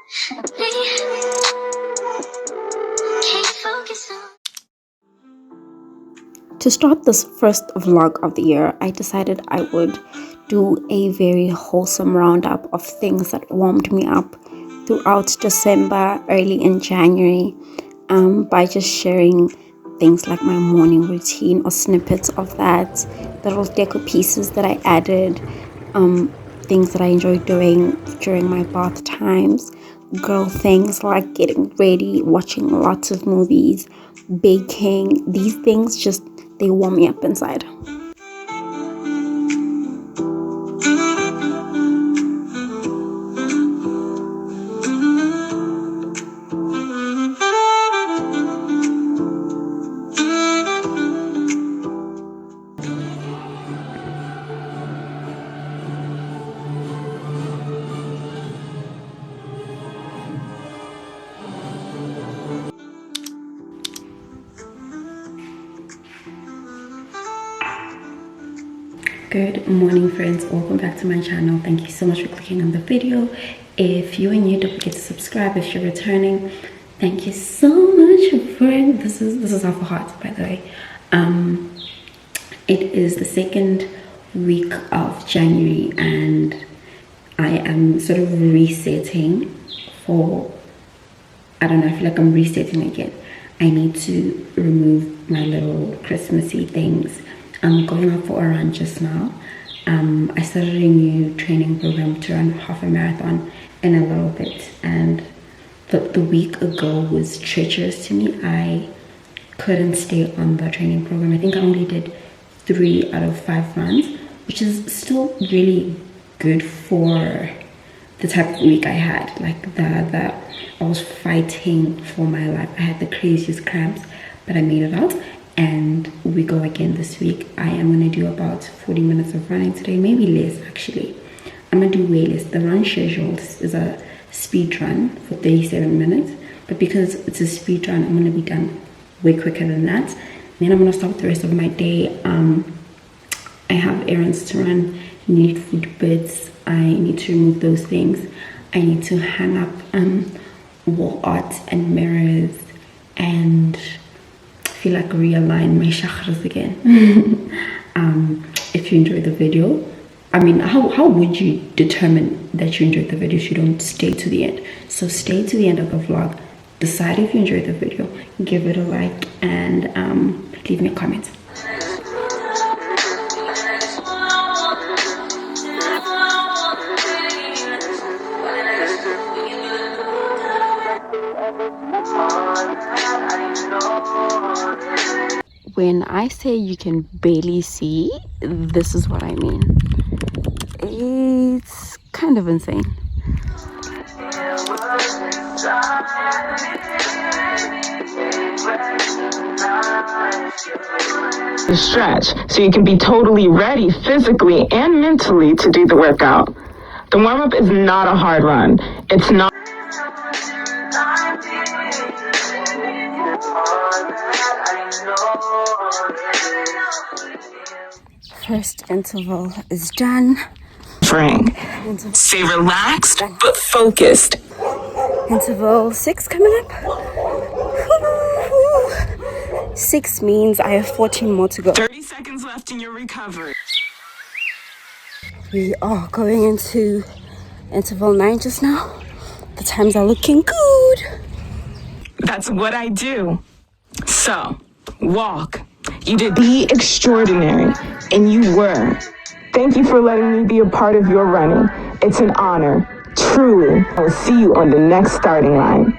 To start this first vlog of the year, I decided I would do a very wholesome roundup of things that warmed me up throughout December, early in January, by just sharing things like my morning routine or snippets of that, little decor pieces that I added, things that I enjoy doing during my bath times, girl things like getting ready, watching lots of movies, baking. These things just, they warm me up inside. Good morning, friends. Welcome back to my channel. Thank you so much for clicking on the video. If you are new, don't forget to subscribe. If you're returning, thank you so much for this is all for hearts, by the way. It is the second week of January and I am sort of resetting for, I don't know, I feel like I'm resetting again. I need to remove my little Christmassy things. I'm going out for a run just now. I started a new training program to run half a marathon in a little bit, and the week ago was treacherous to me. I couldn't stay on the training program. I think I only did 3 out of 5 runs, which is still really good for the type of week I had. Like the I was fighting for my life. I had the craziest cramps, but I made it out. And we go again this week. I am gonna do about 40 minutes of running today, maybe less actually. I'm gonna do way less. The run schedule is a speed run for 37 minutes, but because it's a speed run, I'm gonna be done way quicker than that. Then I'm gonna start the rest of my day. I have errands to run, need food bits, I need to remove those things. I need to hang up wall art and mirrors and feel like realign my chakras again. If you enjoyed the video, I mean, how would you determine that you enjoyed the video if you don't stay to the end? So stay to the end of the vlog, decide if you enjoyed the video, give it a like, and leave me a comment. When I say you can barely see, this is what I mean. It's kind of insane. Stretch so you can be totally ready physically and mentally to do the workout. The warm-up is not a hard run. It's not. First interval is done. Stay relaxed but focused. Interval 6 coming up. 6 means I have 14 more to go. 30 seconds left in your recovery. We are going into interval 9 just now. The times are looking good. That's what I do. So, walk. You did be extraordinary, and you were. Thank you for letting me be a part of your running. It's an honor. Truly. I will see you on the next starting line.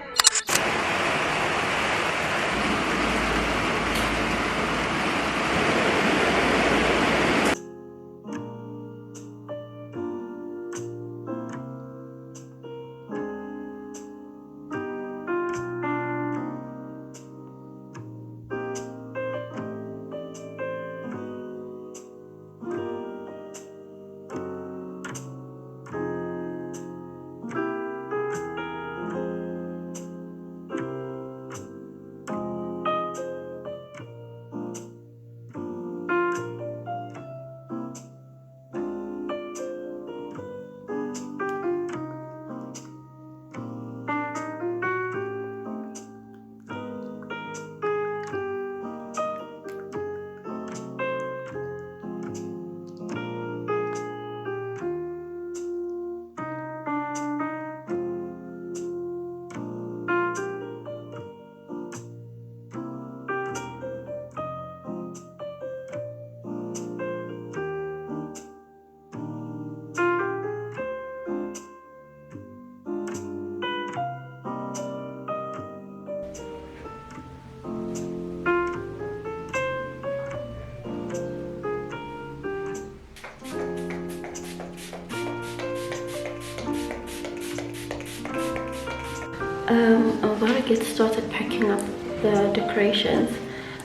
I'm about to get started packing up the decorations.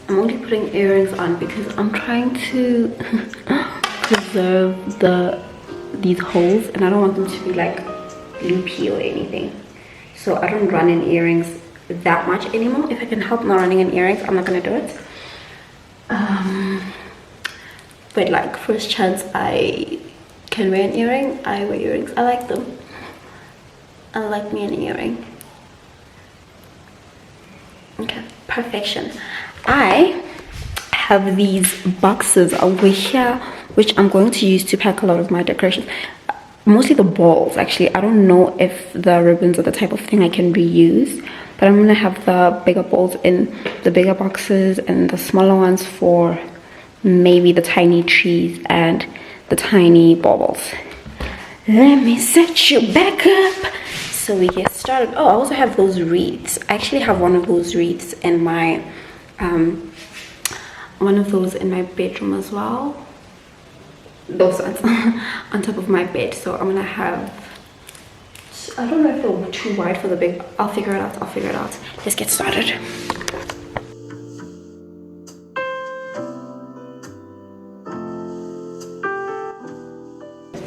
I'm only putting earrings on because I'm trying to preserve these holes, and I don't want them to be like loopy or anything. So I don't run in earrings that much anymore. If I can help not running in earrings, I'm not gonna do it. But like first chance I can wear an earring, I wear earrings. I like them. I like me an earring. Okay, perfection. I have these boxes over here which I'm going to use to pack a lot of my decorations, mostly the balls. Actually, I don't know if the ribbons are the type of thing I can reuse, but I'm gonna have the bigger balls in the bigger boxes and the smaller ones for maybe the tiny trees and the tiny baubles. Let me set you back up so we get started. Oh, I also have those wreaths. I actually have one of those wreaths in my bedroom as well. Those ones on top of my bed. So I'm gonna have, I don't know if they're too wide for the big. I'll figure it out. Let's get started.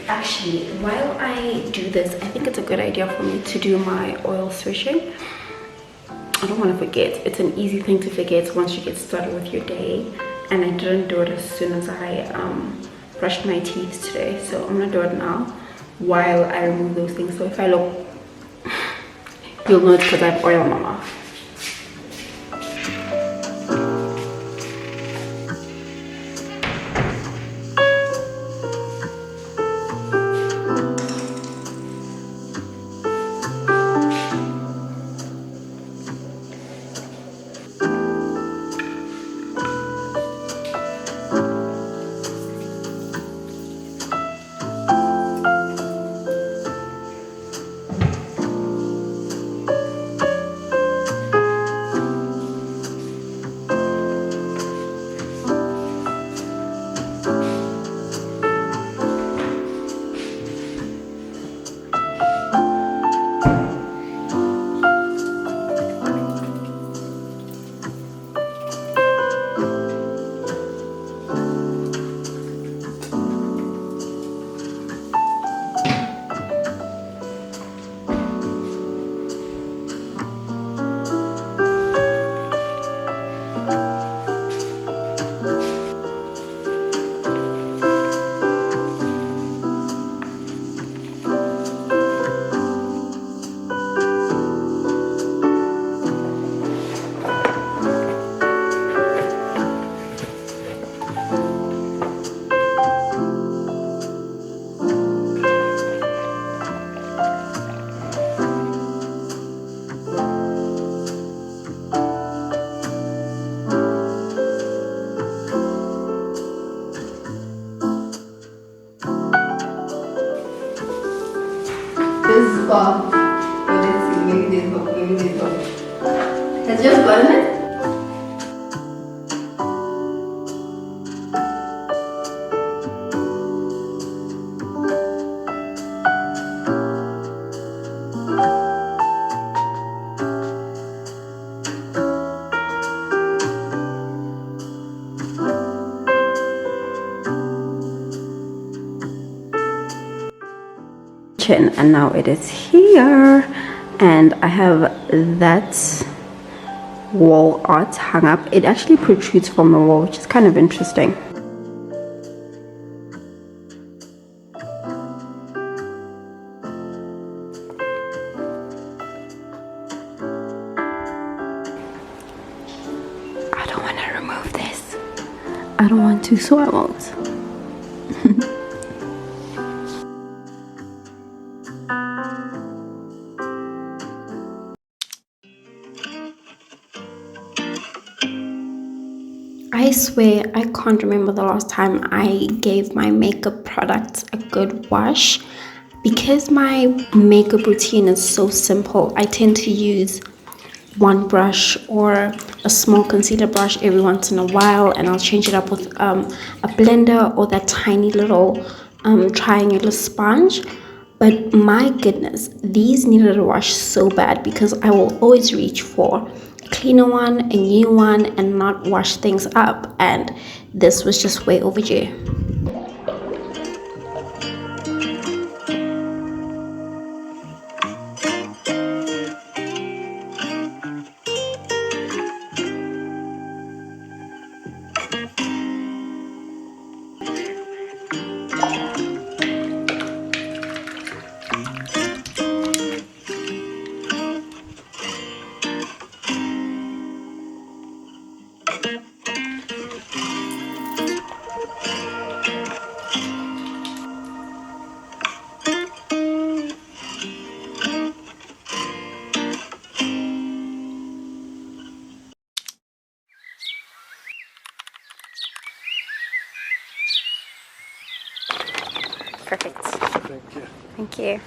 Actually, while I do this, I think it's a good idea for me to do my oil switching. I don't want to forget. It's an easy thing to forget once you get started with your day, and I didn't do it as soon as I brushed my teeth today. So I'm gonna do it now while I remove those things. So if I look, you'll know it's because I have oil on my mouth. Has yours gotten it? And now it is here, and I have that wall art hung up. It actually protrudes from the wall, which is kind of interesting. I don't want to remove this. I don't want to, so I won't. I swear I can't remember the last time I gave my makeup products a good wash. Because my makeup routine is so simple, I tend to use one brush or a small concealer brush every once in a while, and I'll change it up with a blender or that tiny little triangular sponge. But my goodness, these needed a wash so bad because I will always reach for a cleaner one, a new one, and not wash things up. And this was just way overdue. Perfect. Thank you. Thank you.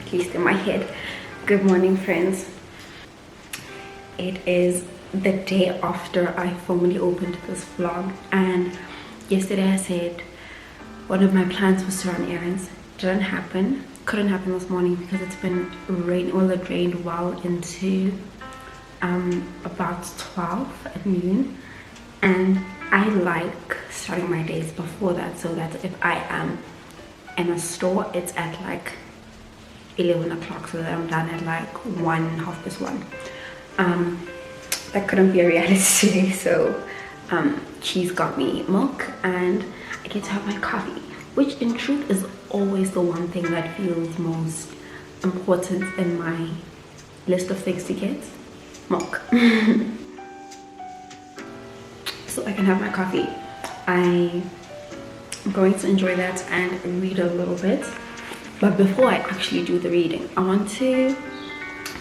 At least in my head. Good morning, friends. It is the day after I formally opened this vlog, and yesterday I said one of my plans was to run errands. Didn't happen. Couldn't happen this morning because it's been rain. Well, it rained well into about 12 at noon, and I like starting my days before that so that if I am in a store, it's at like 11 o'clock so that I'm done at like 1:30. That couldn't be a reality today, so she's got me milk and I get to have my coffee, which in truth is always the one thing that feels most important in my list of things to get. Milk. So I can have my coffee. I'm going to enjoy that and read a little bit. But before I actually do the reading, I want to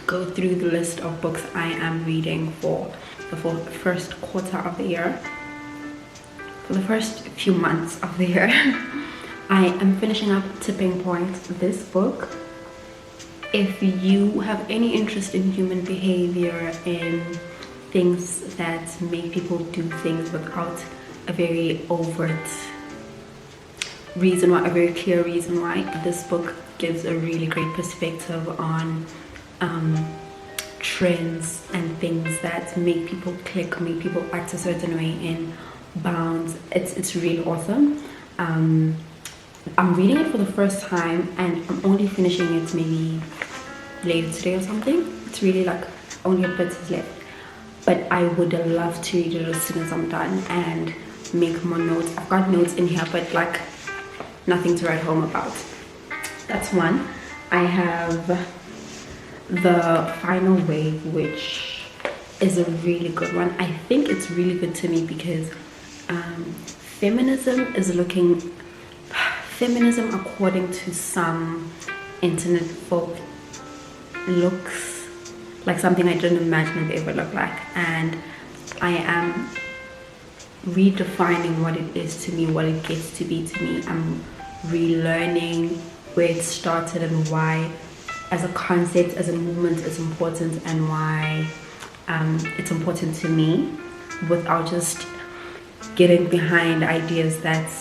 go through the list of books I am reading for the first quarter of the year. For the first few months of the year. I am finishing up Tipping Point, this book. If you have any interest in human behavior, in things that make people do things without a very overt reason why, a very clear reason why, this book gives a really great perspective on trends and things that make people click, make people act a certain way in bounds. It's really awesome. I'm reading it for the first time and I'm only finishing it maybe later today or something. It's really like only a bit is left, but I would love to read it as soon as I'm done and make more notes. I've got notes in here, but like nothing to write home about. That's one. I have The Final Wave, which is a really good one. I think it's really good to me because feminism according to some internet folk looks like something I didn't imagine it ever looked like, and I am redefining what it is to me, what it gets to be to me. I'm relearning where it started and why as a concept, as a movement, it's important, and why it's important to me, without just getting behind ideas that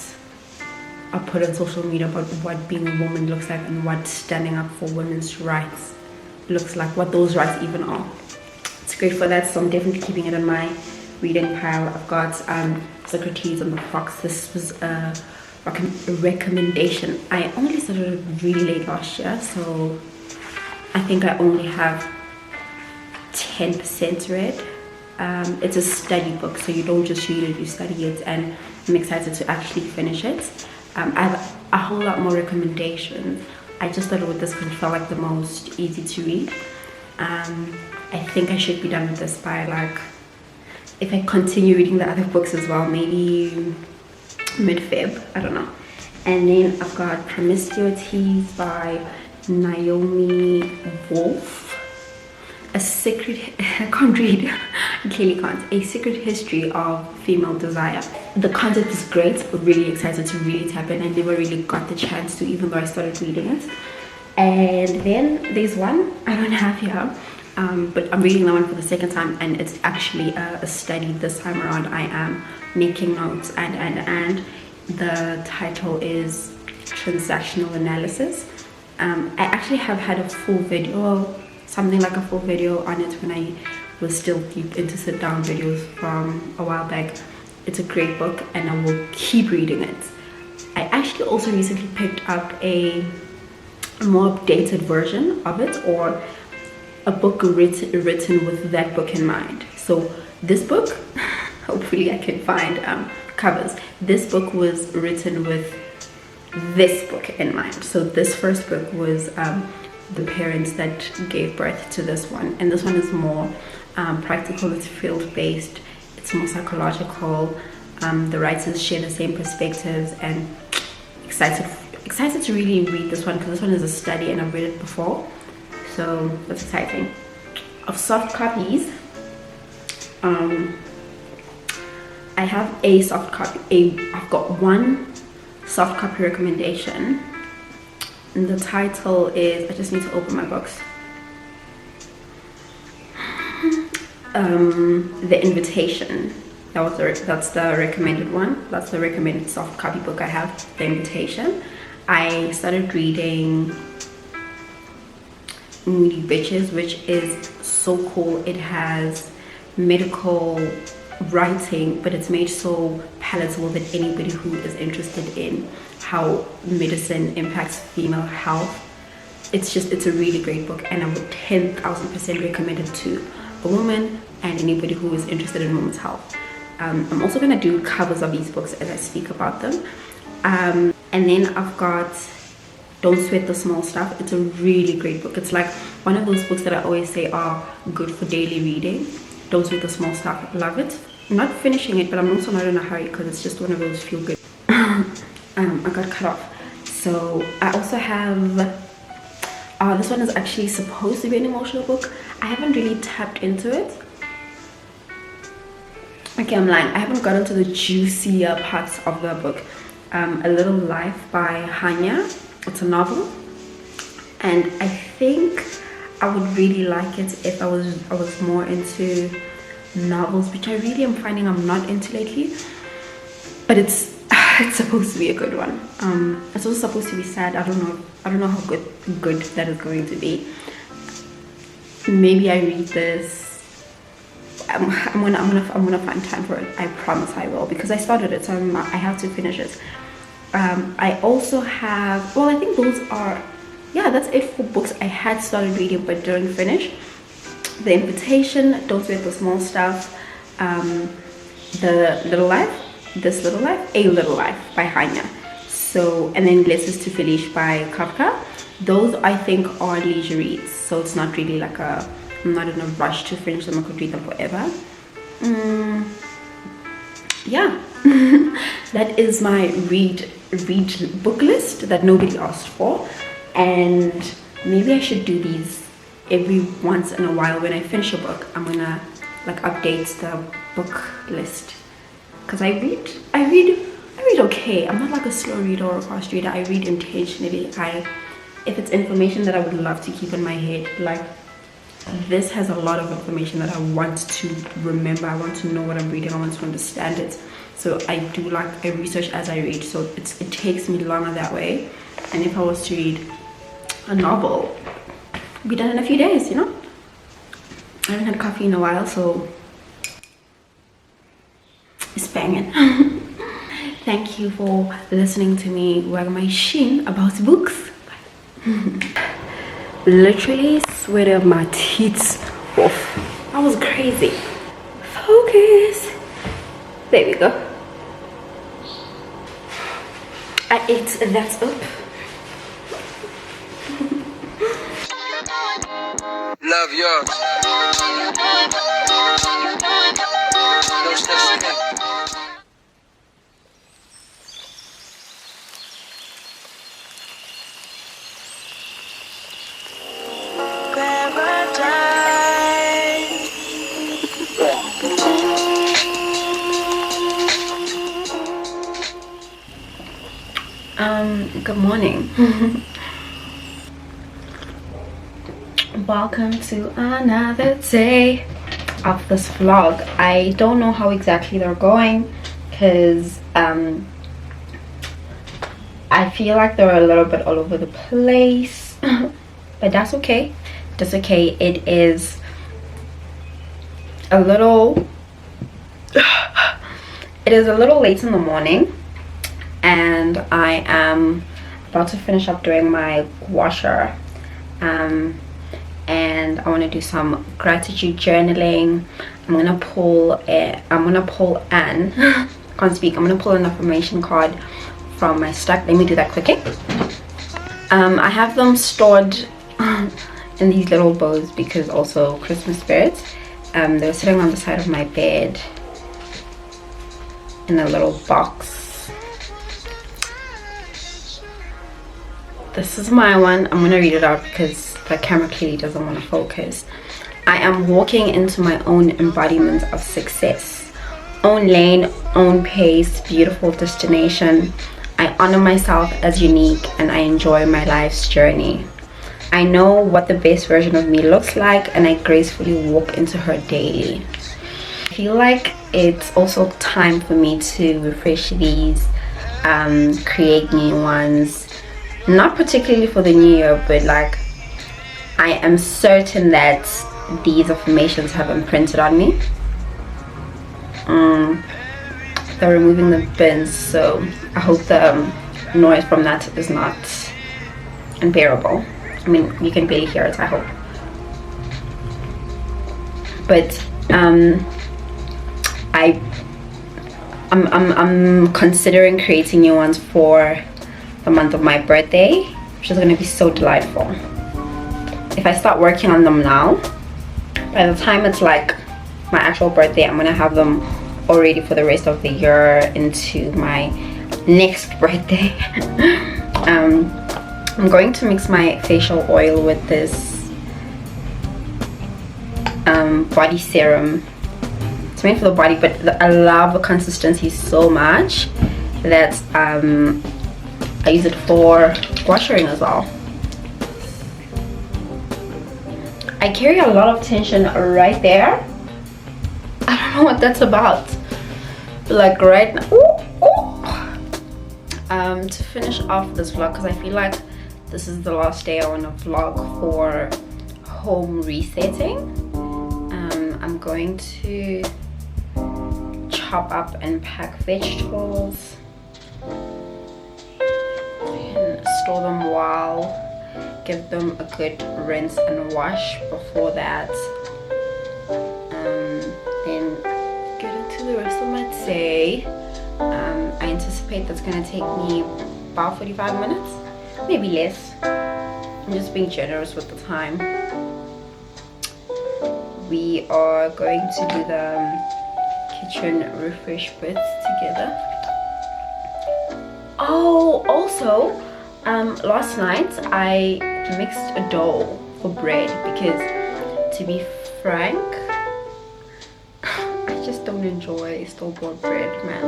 are put on social media about what being a woman looks like and what standing up for women's rights looks like, what those rights even are. It's great for that, so I'm definitely keeping it in my reading pile. I've got Socrates and the Fox. This was a recommendation. I only started it really late last year, so I think I only have 10% read. It's a study book, so you don't just read it, you study it, and I'm excited to actually finish it. I have a whole lot more recommendations. I just started with this because it felt like the most easy to read. I think I should be done with this by, like, if I continue reading the other books as well, maybe mid-Feb, I don't know. And then I've got Promiscuities by Naomi Wolf. I can't read, I clearly can't. A Secret History of Female Desire. The concept is great, but really excited to really tap in. I never really got the chance to, even though I started reading it. And then there's one I don't have here, but I'm reading that one for the second time, and it's actually a study this time around. I am making notes, and the title is Transactional Analysis. I actually have had a full video, something like a full video on it when I was still deep into sit down videos from a while back. It's a great book, and I will keep reading it. I actually also recently picked up a more updated version of it, or a book written with that book in mind. So this book, hopefully I can find covers. This book was written with this book in mind. So this first book was the parents that gave birth to this one, and this one is more practical, it's field-based, it's more psychological. The writers share the same perspectives, and excited to really read this one, because this one is a study and I've read it before, so that's exciting. Of soft copies, I have a soft copy. I've got one soft copy recommendation, and the title is, I just need to open my books. The Invitation. That's the recommended one. That's the recommended soft copy book I have, The Invitation. I started reading Moody Bitches, which is so cool. It has medical writing, but it's made so palatable that anybody who is interested in how medicine impacts female health, it's a really great book, and I would 10,000% recommend it to a woman and anybody who is interested in women's health. I'm also gonna do covers of these books as I speak about them. And then I've got Don't Sweat the Small Stuff. It's a really great book. It's like one of those books that I always say are good for daily reading. Don't Sweat the Small Stuff. Love it. I'm not finishing it, but I'm also not in a hurry, because it's just one of those feel good. I got cut off. So I also have this one is actually supposed to be an emotional book. I haven't really tapped into it. Okay, I'm lying. I haven't gotten to the juicier parts of the book. A Little Life by Hanya. It's a novel, and I think I would really like it if I was more into novels, which I really am finding I'm not into lately. But it's supposed to be a good one. It's also supposed to be sad. I don't know how good that is going to be. Maybe I read this. I'm gonna find time for it. I promise I will, because I started it, so I have to finish it. I also have, well, I think those are, yeah, that's it for books I had started reading but didn't finish. The Invitation, Don't Sweat the Small Stuff, The Little Life, This Little Life, A Little Life by Hanya. So, and then Letters to Felice by Kafka. Those I think are leisure reads, so it's not really like I'm not in a rush to finish them. I could read them forever. Yeah. That is my read book list that nobody asked for, and maybe I should do these every once in a while. When I finish a book, I'm gonna like update the book list, because I read okay. I'm not like a slow reader or a fast reader. I read intentionally. If it's information that I would love to keep in my head, like this has a lot of information that I want to remember. I want to know what I'm reading. I want to understand it. So I research as I read. So it takes me longer that way. And if I was to read a novel, it'd be done in a few days, you know? I haven't had coffee in a while, so it's banging. Thank you for listening to me wag my shin about books. Literally sweated my teeth off. That was crazy. Focus. There we go. I ate that up. Love yours. No such thing. Good morning. Welcome to another day of this vlog. I don't know how exactly they're going because I feel like they're a little bit all over the place, but that's okay. That's okay. It is a little late in the morning, and I am about to finish up doing my Gua Sha, and I want to do some gratitude journaling. I'm gonna pull an can't speak. I'm gonna pull an affirmation card from my stack. Let me do that quickly. I have them stored in these little bows because also Christmas spirits. They're sitting on the side of my bed in a little box. This is my one. I'm gonna read it out because the camera clearly doesn't want to focus. I am walking into my own embodiment of success. Own lane, own pace, beautiful destination. I honor myself as unique and I enjoy my life's journey. I know what the best version of me looks like and I gracefully walk into her daily. I feel like it's also time for me to refresh these, create new ones. Not particularly for the new year, but like I am certain that these affirmations have imprinted on me. They're removing the bins, so I hope the noise from that is not unbearable. I mean, you can barely hear it, I hope. But I'm considering creating new ones for the month of my birthday, which is going to be so delightful. If I start working on them now, by the time it's like my actual birthday, I'm going to have them all ready for the rest of the year into my next birthday. I'm going to mix my facial oil with this body serum. It's made for the body, but I love the consistency so much that I use it for Gua Shaing as well. I carry a lot of tension right there. I don't know what that's about. But like right now, to finish off this vlog, because I feel like this is the last day I want to vlog for home resetting. I'm going to chop up and pack vegetables. Store them well, give them a good rinse and wash before that, then get into the rest of my day. I anticipate that's going to take me about 45 minutes, maybe less. I'm just being generous with the time. We are going to do the kitchen refresh bits together. Oh, also last night I mixed a dough for bread because, to be frank, I just don't enjoy store-bought bread, man.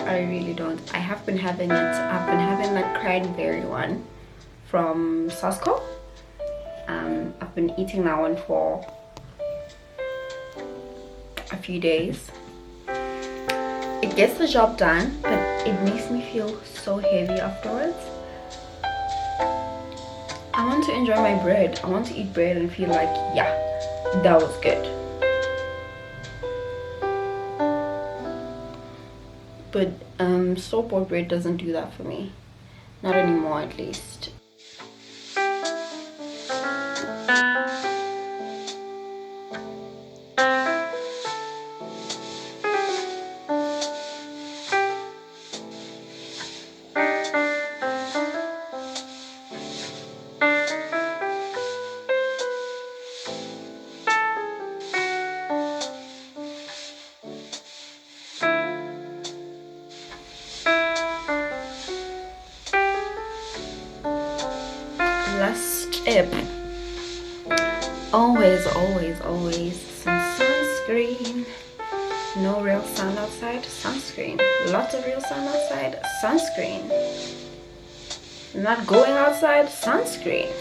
I really don't. I have been having it. I've been having that cranberry one from Costco. I've been eating that one for a few days. It gets the job done, but it makes me feel so heavy afterwards. I want to enjoy my bread. I want to eat bread and feel like, yeah, that was good. but store-bought bread doesn't do that for me, not anymore at least. Last tip, always some sunscreen. No real sun outside, sunscreen. Lots of real sun outside, sunscreen. Not going outside, sunscreen.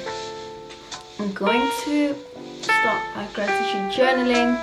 I'm going to start my gratitude journaling.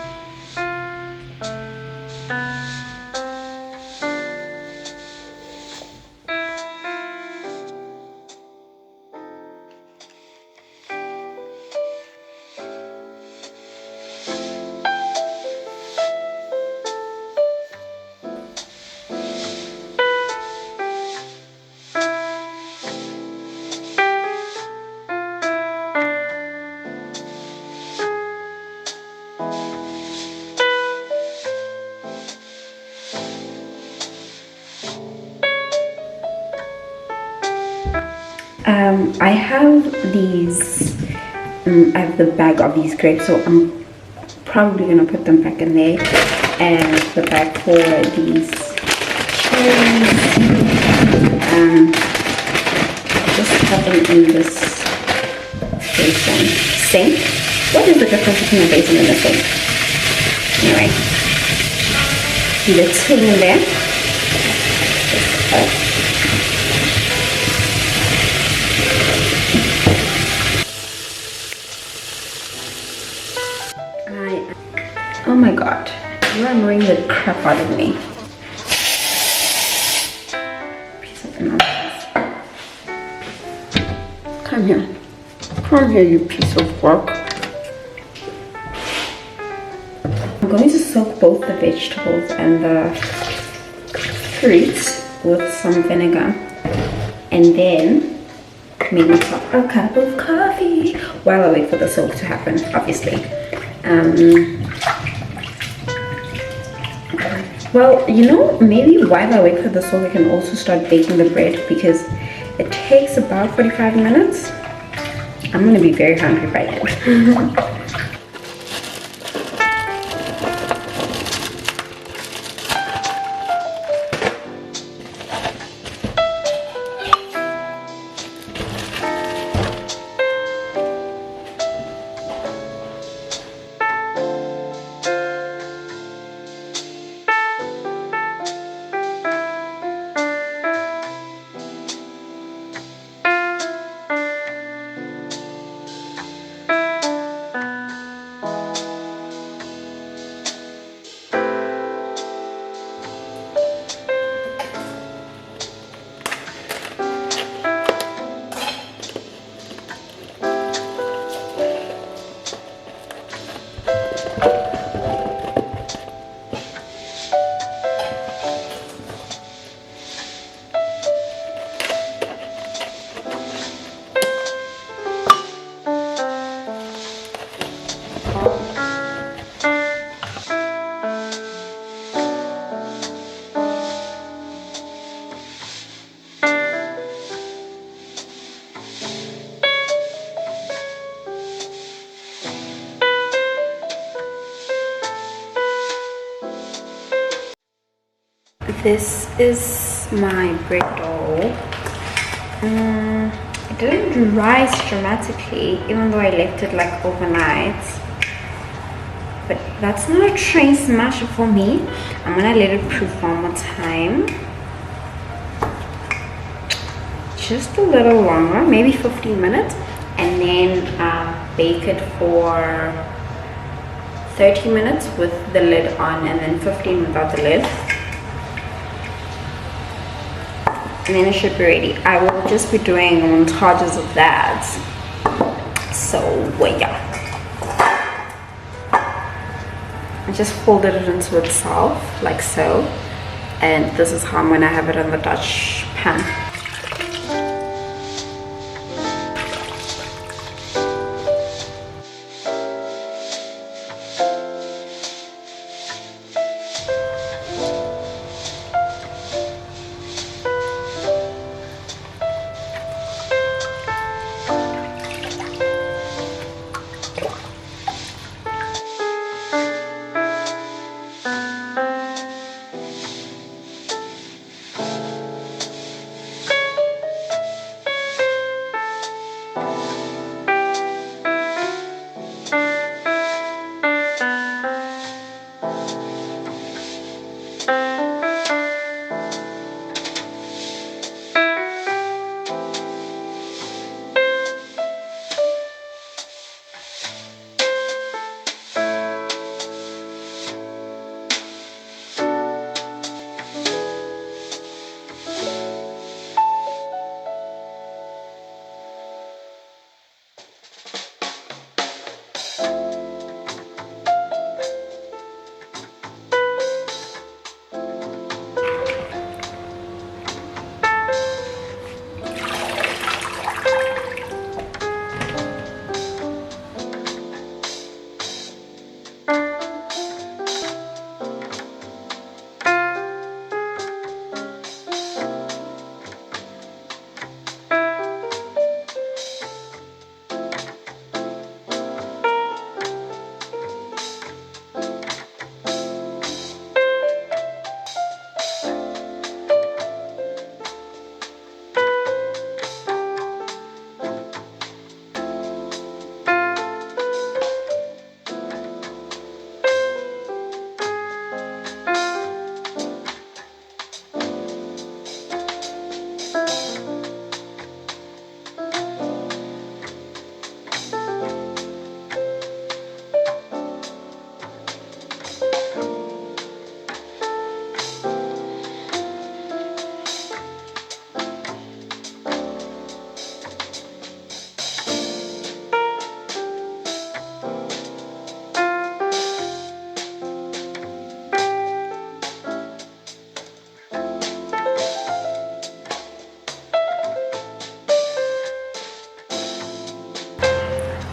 I have these, I have the bag of these grapes, so I'm probably gonna put them back in there, and the bag for these cherries, just have them in this basin. Sink? What is the difference between a basin and a sink? Anyway, the tin in there. Oh my god, you are annoying the crap out of me. Piece of nonsense. Come here. Come here, you piece of work. I'm going to soak both the vegetables and the fruits with some vinegar. And then make myself a cup of coffee while I wait for the soak to happen, obviously. Well, you know, maybe while I wait for the soak, I can also start baking the bread because it takes about 45 minutes. I'm gonna be very hungry by then. This is my bread dough. It didn't rise dramatically, even though I left it like overnight. But that's not a train smasher for me. I'm gonna let it proof one more time. Just a little longer, maybe 15 minutes. And then bake it for 30 minutes with the lid on, and then 15 without the lid. And then it should be ready. I will just be doing montages of that. So yeah, I just folded it into itself like so, and this is how I'm gonna have it on the Dutch pan.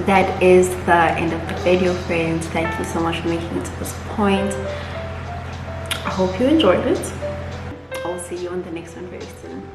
That is the end of the video, friends. Thank you so much for making it to this point. I hope you enjoyed it. I'll see you on the next one very soon.